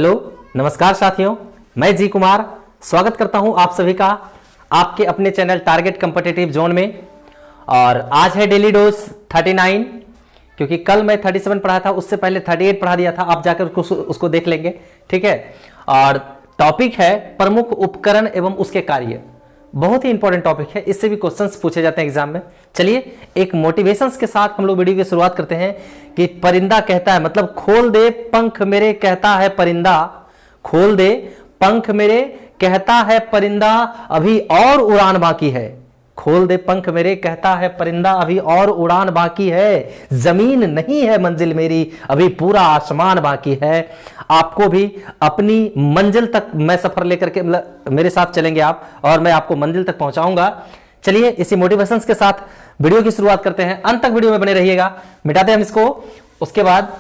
Hello, नमस्कार साथियों, मैं जी कुमार स्वागत करता हूं आप सभी का आपके अपने चैनल टारगेट कॉम्पिटिटिव जोन में। और आज है डेली डोज 39, क्योंकि कल मैं 37 पढ़ा था, उससे पहले 38 पढ़ा दिया था। आप जाकर उसको देख लेंगे, ठीक है। और टॉपिक है प्रमुख उपकरण एवं उसके कार्य। बहुत ही इंपॉर्टेंट टॉपिक है, इससे भी क्वेश्चंस पूछे जाते हैं एग्जाम में। चलिए एक मोटिवेशंस के साथ हम लोग वीडियो की शुरुआत करते हैं कि परिंदा कहता है, मतलब खोल दे पंख मेरे कहता है परिंदा, खोल दे पंख मेरे कहता है परिंदा, अभी और उड़ान बाकी है। खोल दे पंख मेरे कहता है परिंदा, अभी और उड़ान बाकी है। जमीन नहीं है मंजिल मेरी, अभी पूरा आसमान बाकी है। आपको भी अपनी मंजिल तक मैं सफर लेकर के, मतलब मेरे साथ चलेंगे आप, और मैं आपको मंजिल तक पहुंचाऊंगा। चलिए इसी मोटिवेशंस के साथ वीडियो की शुरुआत करते हैं। अंत तक वीडियो में बने रहिएगा। मिटाते हैं हम इसको, उसके बाद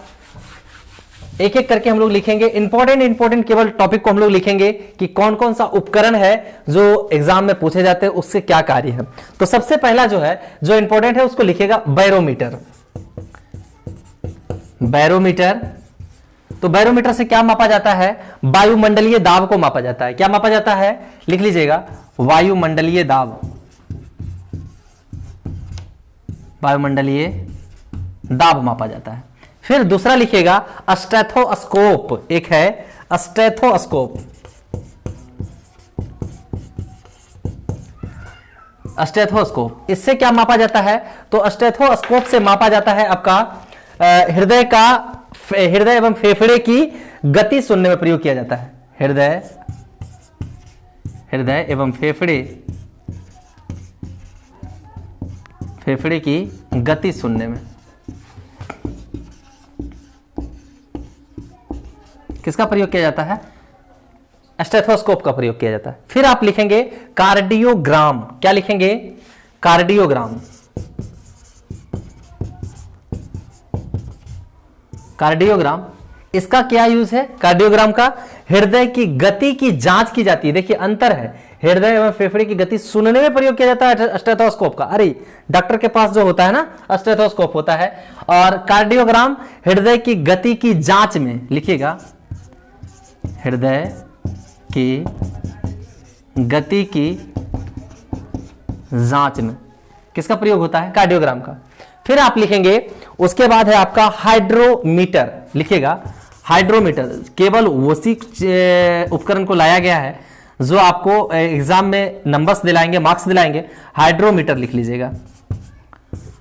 एक एक करके हम लोग लिखेंगे। इंपॉर्टेंट केवल टॉपिक को हम लोग लिखेंगे कि कौन कौन सा उपकरण है जो एग्जाम में पूछे जाते हैं, उससे क्या कार्य है। तो सबसे पहला जो है, जो इंपॉर्टेंट है, उसको लिखेगा बैरोमीटर। बैरोमीटर, तो बैरोमीटर से क्या मापा जाता है? वायुमंडलीय दाब को मापा जाता है। क्या मापा जाता है? लिख लीजिएगा, वायुमंडलीय दाब। वायुमंडलीय दाब मापा जाता है। फिर दूसरा लिखिएगा स्टेथोस्कोप। एक है स्टेथोस्कोप। स्टेथोस्कोप, इससे क्या मापा जाता है? तो स्टेथोस्कोप से मापा जाता है आपका हृदय एवं फेफड़े की गति सुनने में प्रयोग किया जाता है। हृदय एवं फेफड़े की गति सुनने में किसका प्रयोग किया जाता है? स्टेथोस्कोप का प्रयोग किया जाता है। फिर आप लिखेंगे कार्डियोग्राम। क्या लिखेंगे? कार्डियोग्राम। कार्डियोग्राम, इसका क्या यूज है? कार्डियोग्राम का हृदय की गति की जांच की जाती है। देखिए अंतर है, हृदय एवं फेफड़े की गति सुनने में प्रयोग किया जाता है स्टेथोस्कोप का। अरे डॉक्टर के पास जो होता है ना, स्टेथोस्कोप होता है, और कार्डियोग्राम हृदय की गति की जांच में। लिखिएगा, हृदय की गति की जांच में किसका प्रयोग होता है? कार्डियोग्राम का। फिर आप लिखेंगे, उसके बाद है आपका हाइड्रोमीटर। लिखिएगा हाइड्रोमीटर, केवल उसी उपकरण को लाया गया है जो आपको एग्जाम में नंबर्स दिलाएंगे, मार्क्स दिलाएंगे। हाइड्रोमीटर लिख लीजिएगा।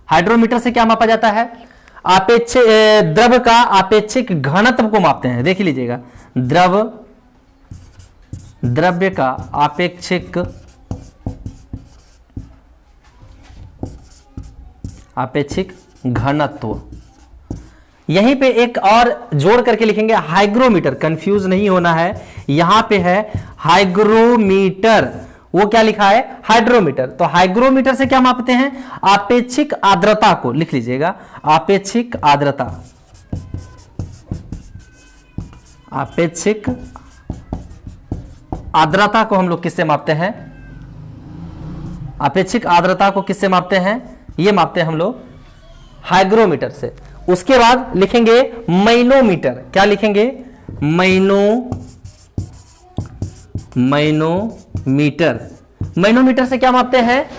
हाइड्रोमीटर से क्या मापा जाता है? द्रव का आपेक्षिक घनत्व को मापते हैं। देख लीजिएगा, द्रव्य का आपेक्षिक घनत्व। यहीं पे एक और जोड़ करके लिखेंगे हाइग्रोमीटर। कंफ्यूज नहीं होना है, यहां पे है हाइग्रोमीटर, वो क्या लिखा है? हाइड्रोमीटर। तो हाइग्रोमीटर से क्या मापते हैं? आपेक्षिक आर्द्रता को। लिख लीजिएगा, आपेक्षिक आर्द्रता। आपेक्षिक आर्द्रता को हम लोग किससे मापते हैं? आपेक्षिक आर्द्रता को किससे मापते हैं? ये मापते हैं हम लोग हाइग्रोमीटर से। उसके बाद लिखेंगे मैनोमीटर। क्या लिखेंगे? मैनोमीटर। मैनोमीटर से क्या मापते हैं?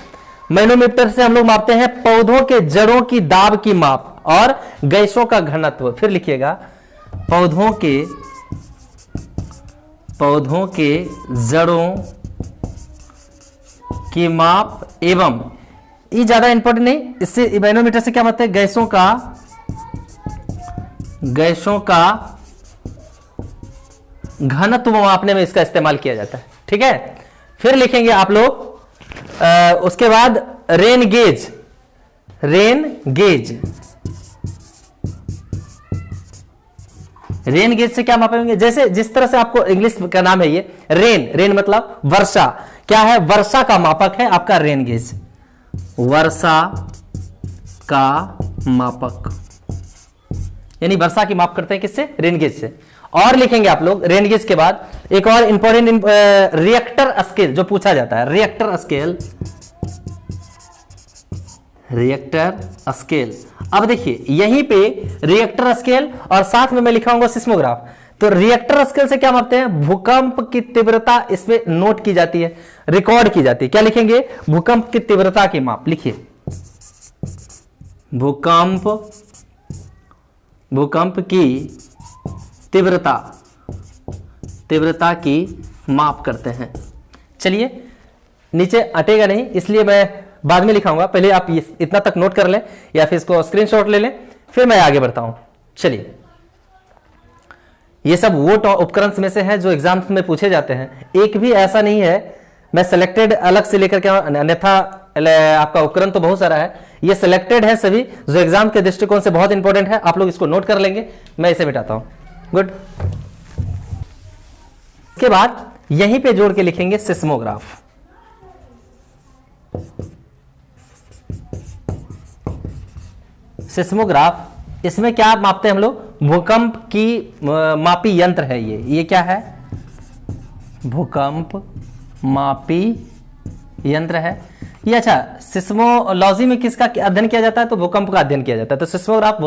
मैनोमीटर से हम लोग मापते हैं पौधों के जड़ों की दाब की माप और गैसों का घनत्व। फिर लिखिएगा, पौधों के जड़ों की माप एवं, ये ज्यादा इंपॉर्टेंट नहीं, इससे मैनोमीटर से क्या मापते हैं? गैसों का घनत्व मापने में इसका इस्तेमाल किया जाता है। ठीक है। फिर लिखेंगे आप लोग उसके बाद रेन गेज। रेन गेज से क्या मापेंगे? जैसे जिस तरह से आपको इंग्लिश का नाम है ये रेन मतलब वर्षा। क्या है? वर्षा का मापक है आपका रेन गेज। वर्षा का मापक, यानी वर्षा की माप करते हैं किससे? रेन गेज से। और लिखेंगे आप लोग रेन गेज के बाद एक और इंपॉर्टेंट रिएक्टर स्केल जो पूछा जाता है। Richter scale. अब देखिए यहीं पे रिएक्टर स्केल और साथ में मैं लिखाऊंगा सिस्मोग्राफ। तो रिएक्टर स्केल से क्या मापते हैं? भूकंप की तीव्रता इसमें नोट की जाती है, रिकॉर्ड की जाती है। क्या लिखेंगे? भूकंप की तीव्रता की माप लिखिए। भूकंप की तीव्रता की माप करते हैं। चलिए, नीचे अटेगा नहीं इसलिए मैं बाद में लिखाऊंगा, पहले आप इतना तक नोट कर लें या फिर इसको स्क्रीनशॉट ले लें, फिर मैं आगे बढ़ता हूं। चलिए, ये सब वो उपकरण में से है जो एग्जाम्स में पूछे जाते हैं। एक भी ऐसा नहीं है मैं सिलेक्टेड अलग से लेकर के, अन्यथा आपका उपकरण तो बहुत सारा है, ये सिलेक्टेड है सभी जो एग्जाम के दृष्टिकोण से बहुत इंपॉर्टेंट है। आप लोग इसको नोट कर लेंगे, मैं इसे मिटाता हूं। गुड। इसके बाद यहीं पे जोड़ के लिखेंगे सिस्मोग्राफ। सिस्मोग्राफ, इसमें क्या मापते हैं हम लोग? भूकंप की मापी यंत्र है ये क्या है? भूकंप मापी यंत्र है ये। अच्छा, सिस्मोलॉजी में किसका अध्ययन किया जाता है? तो भूकंप का अध्ययन किया जाता है। तो सिस्मोग्राफ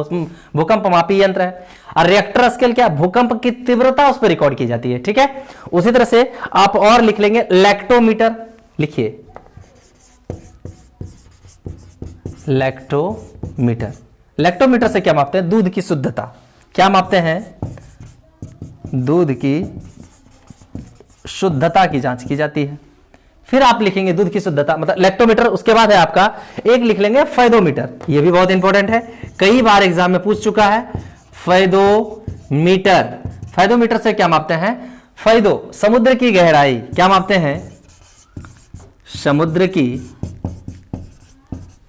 भूकंप मापी यंत्र है। और रिएक्टर स्केल क्या? भूकंप की तीव्रता उस पर रिकॉर्ड की जाती है। ठीक है, उसी तरह से आप और लिख लेंगे लैक्टोमीटर। लिखिए लैक्टोमीटर। लैक्टोमीटर से क्या मापते हैं? दूध की शुद्धता। क्या मापते हैं? दूध की शुद्धता की जांच की जाती है। फिर आप लिखेंगे दूध की शुद्धता मतलब लैक्टोमीटर। उसके बाद है आपका एक लिख लेंगे फेदोमीटर। यह भी बहुत इंपॉर्टेंट है, कई बार एग्जाम में पूछ चुका है। फेदोमीटर, फेदोमीटर से क्या मापते हैं? फेदो समुद्र की गहराई। क्या मापते हैं? समुद्र की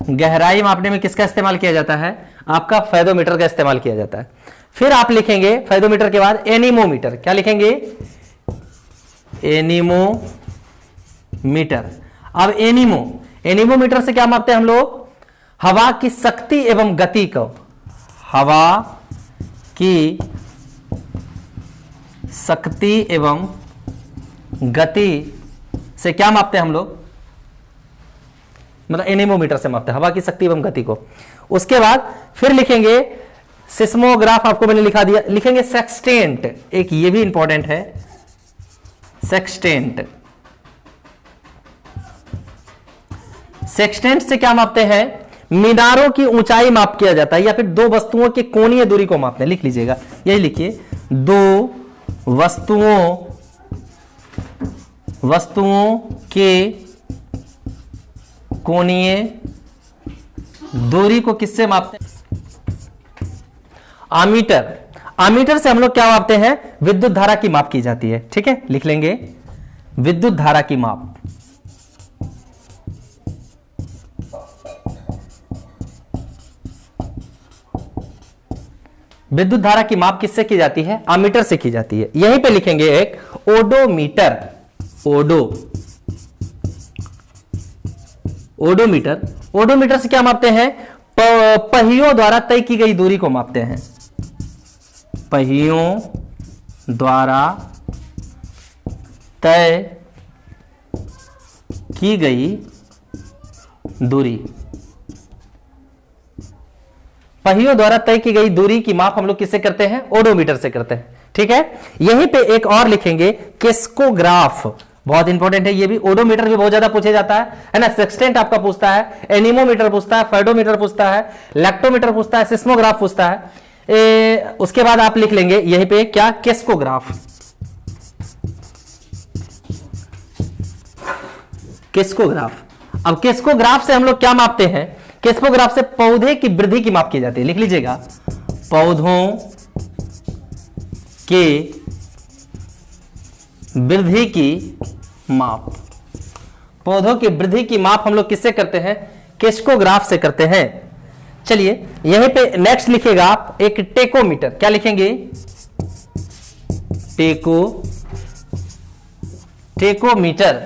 गहराई मापने में किसका इस्तेमाल किया जाता है? आपका फेदोमीटर का इस्तेमाल किया जाता है। फिर आप लिखेंगे फेदोमीटर के बाद एनीमोमीटर। क्या लिखेंगे? एनीमोमीटर। अब एनीमोमीटर से क्या मापते हैं हम लोग? हवा की शक्ति एवं गति को। हवा की शक्ति एवं गति से क्या मापते हैं हम लोग? मतलब एनीमोमीटर से मापते हैं हवा की शक्ति एवं गति को। उसके बाद फिर लिखेंगे सिस्मोग्राफ, आपको मैंने लिखा दिया। लिखेंगे सेक्सटेंट, एक ये भी इंपॉर्टेंट है। सेक्सटेंट, सेक्सटेंट से क्या मापते हैं? मीनारों की ऊंचाई माप किया जाता है या फिर दो वस्तुओं की कोणीय दूरी को मापते हैं। लिख लीजिएगा, यही लिखिए, दो वस्तुओं के कोणीय दूरी को किससे मापते हैं? आमीटर। आमीटर से हम लोग क्या मापते हैं? विद्युत धारा की माप की जाती है। ठीक है, लिख लेंगे विद्युत धारा की माप। विद्युत धारा की माप किससे की जाती है? आमीटर से की जाती है। यहीं पे लिखेंगे एक ओडोमीटर। ओडोमीटर से क्या मापते हैं? पहियों द्वारा तय की गई दूरी को मापते हैं। पहियों द्वारा तय की गई दूरी। पहियों द्वारा तय की गई दूरी की माप हम लोग किससे करते हैं? ओडोमीटर से करते हैं। ठीक है, यहीं पे एक और लिखेंगे किस्कोग्राफ। बहुत इंपॉर्टेंट है ये भी। ओडोमीटर भी बहुत ज्यादा पूछे जाता है ना। सेक्सटेंट आपका पूछता है, एनीमोमीटर पूछता है, फेडोमीटर पूछता है, लैक्टोमीटर पूछता है, सिस्मोग्राफ पूछता है। उसके बाद आप लिख लेंगे यहीं पे क्या? किस्कोग्राफ। किस्कोग्राफ। अब किस्कोग्राफ से हम लोग क्या मापते हैं? किस्कोग्राफ से पौधे की वृद्धि की माप की जाती है। लिख लीजिएगा, पौधों के वृद्धि की माप। पौधों की वृद्धि की माप हम लोग किससे करते हैं? किस्कोग्राफ से करते हैं। चलिए, यहीं पे नेक्स्ट लिखेगा आप एक टेकोमीटर। क्या लिखेंगे? टेकोमीटर।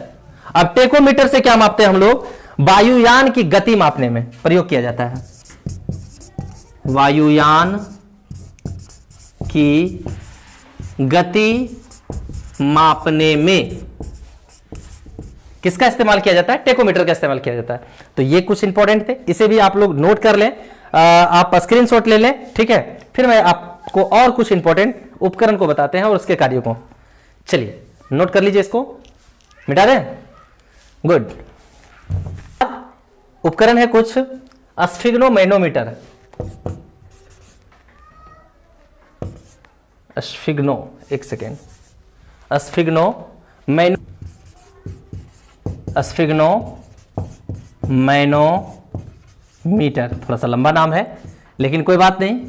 अब टेकोमीटर से क्या मापते हैं हम लोग? वायुयान की गति मापने में प्रयोग किया जाता है। वायुयान की गति मापने में किसका इस्तेमाल किया जाता है? टेकोमीटर का इस्तेमाल किया जाता है। तो ये कुछ इंपॉर्टेंट थे, इसे भी आप लोग नोट कर लें, आप स्क्रीनशॉट ले लें। ठीक है, फिर मैं आपको और कुछ इंपॉर्टेंट उपकरण को बताते हैं और उसके कार्यों को। चलिए नोट कर लीजिए, इसको मिटा दें। गुड। उपकरण है कुछ स्फिग्नोमैनोमीटर, स्फिग्नो, एक सेकेंड, स्फिग्नोमैनोमीटर, थोड़ा सा लंबा नाम है लेकिन कोई बात नहीं,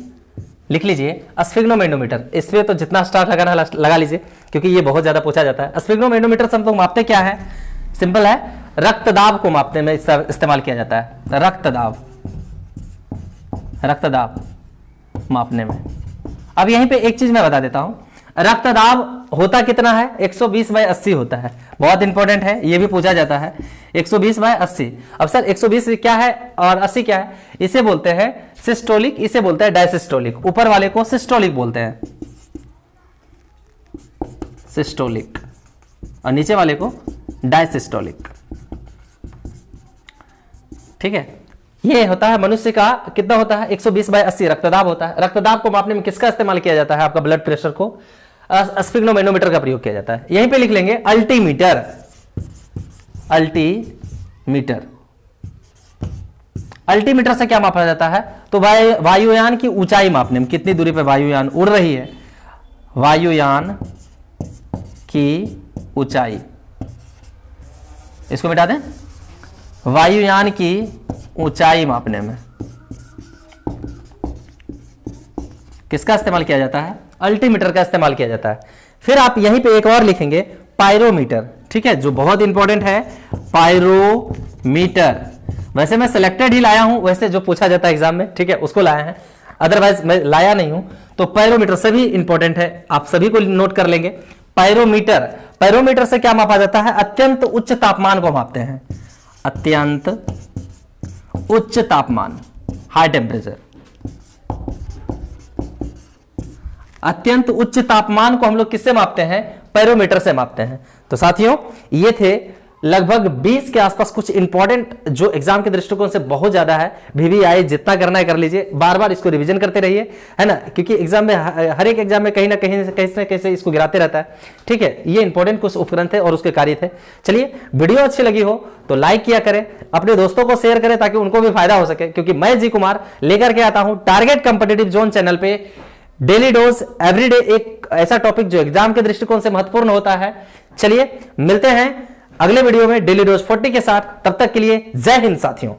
लिख लीजिए स्फिग्नोमैनोमीटर। इसमें तो जितना स्टार लगाना लगा लीजिए क्योंकि ये बहुत ज्यादा पूछा जाता है। स्फिग्नोमैनोमीटर से हम लोग मापते क्या है, सिंपल है, रक्तदाब को मापने में इस्तेमाल किया जाता है। रक्तदाब मापने में। अब यहीं पे एक चीज मैं बता देता हूं, रक्तदाब होता कितना है, 120/80 होता है। बहुत इंपॉर्टेंट है, ये भी पूछा जाता है, 120/80। अब सर 120 क्या है और 80 क्या है, इसे बोलते हैं सिस्टोलिक, इसे बोलते हैं डायसिस्टोलिक। ऊपर वाले को सिस्टोलिक बोलते हैं, सिस्टोलिक, और नीचे वाले को डायसिस्टोलिक। ठीक है, ये होता है मनुष्य का कितना होता है, 120/80 रक्तदाब होता है। रक्तदाब को मापने में किसका इस्तेमाल किया जाता है, आपका ब्लड प्रेशर को स्फिग्नोमैनोमीटर का प्रयोग किया जाता है। यहीं पे लिख लेंगे अल्टीमीटर, अल्टीमीटर। अल्टीमीटर से क्या मापा जाता है, तो वायुयान की ऊंचाई मापने में, कितनी दूरी पर वायुयान उड़ रही है, वायुयान की ऊंचाई, इसको मिटा दें, वायुयान की ऊंचाई मापने में किसका इस्तेमाल किया जाता है, अल्टीमीटर का इस्तेमाल किया जाता है। फिर आप यहीं पे एक और लिखेंगे पायरोमीटर, ठीक है, जो बहुत इंपॉर्टेंट है, पायरोमीटर। वैसे मैं सिलेक्टेड ही लाया हूं, वैसे जो पूछा जाता है एग्जाम में, ठीक है, उसको लाया है, अदरवाइज मैं लाया नहीं हूं। तो पायरोमीटर से भी इंपॉर्टेंट है, आप सभी को नोट कर लेंगे। पायरोमीटर, पायरोमीटर से क्या मापा जाता है, अत्यंत उच्च तापमान को मापते हैं, अत्यंत उच्च तापमान, हाई टेम्परेचर। अत्यंत उच्च तापमान को हम लोग किससे मापते हैं, पायरोमीटर से मापते हैं। तो साथियों ये थे लगभग 20 के आसपास कुछ इंपॉर्टेंट जो एग्जाम के दृष्टिकोण से बहुत ज्यादा है। VVI जितना करना है कर लीजिए, बार बार इसको रिवीजन करते रहिए, है ना, क्योंकि एग्जाम में हर एक एग्जाम में कहीं ना कहीं इसको गिराते रहता है। ठीक है, ये इंपॉर्टेंट कुछ उपकरण थे और उसके कार्य थे। चलिए, वीडियो अच्छी लगी हो तो लाइक किया करें, अपने दोस्तों को शेयर करें ताकि उनको भी फायदा हो सके, क्योंकि मैं जी कुमार लेकर के आता हूं टारगेट कॉम्पिटिटिव जोन चैनल पे डेली डोज एवरीडे, एक ऐसा टॉपिक जो एग्जाम के दृष्टिकोण से महत्वपूर्ण होता है। चलिए मिलते हैं अगले वीडियो में डेली डोज 40 के साथ, तब तक के लिए जय हिंद साथियों।